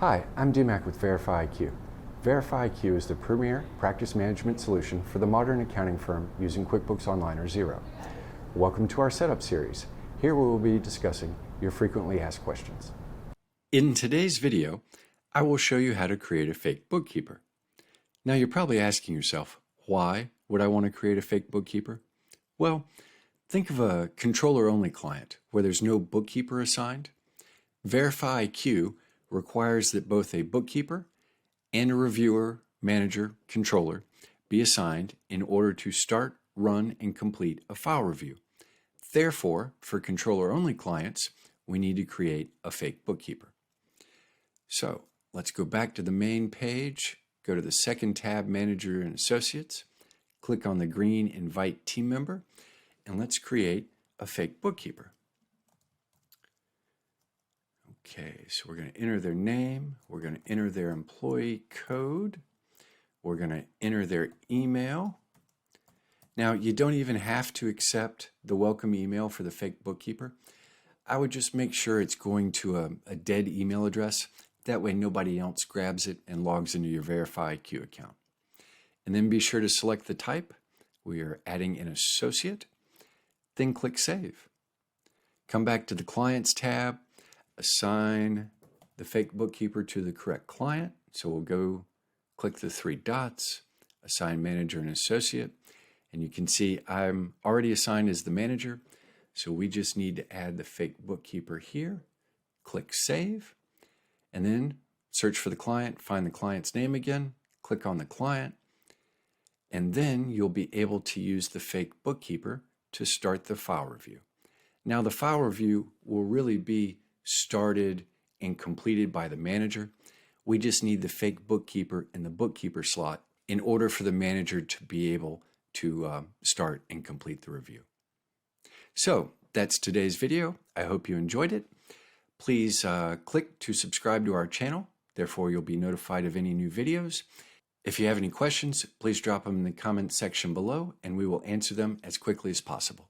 Hi, I'm DMac with VerifyiQ. VerifyiQ is the premier practice management solution for the modern accounting firm using QuickBooks Online or Xero. Welcome to our setup series. Here we will be discussing your frequently asked questions. In today's video, I will show you how to create a fake bookkeeper. Now you're probably asking yourself, why would I want to create a fake bookkeeper? Well, think of a controller-only client where there's no bookkeeper assigned. VerifyiQ requires that both a bookkeeper and a reviewer, manager, controller be assigned in order to start, run, and complete a file review. Therefore, for controller-only clients, we need to create a fake bookkeeper. So let's go back to the main page, go to the second tab, Manager and Associates, click on the green Invite Team Member, and let's create a fake bookkeeper. Okay, so we're going to enter their name, we're going to enter their employee code, we're going to enter their email. Now, you don't even have to accept the welcome email for the fake bookkeeper. I would just make sure it's going to a dead email address. That way nobody else grabs it and logs into your VerifyiQ account. And then be sure to select the type. We are adding an associate. Then click Save. Come back to the Clients tab. Assign the fake bookkeeper to the correct client. So we'll go click the three dots, assign manager and associate. And you can see I'm already assigned as the manager. So we just need to add the fake bookkeeper here. Click Save. And then search for the client, find the client's name again, click on the client. And then you'll be able to use the fake bookkeeper to start the file review. Now the file review will really be started and completed by the manager. We just need the fake bookkeeper in the bookkeeper slot in order for the manager to be able to start and complete the review. So that's today's video. I hope you enjoyed it. Please click to subscribe to our channel. Therefore, you'll be notified of any new videos. If you have any questions, please drop them in the comment section below and we will answer them as quickly as possible.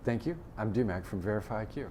Thank you. I'm DMac from VerifyiQ.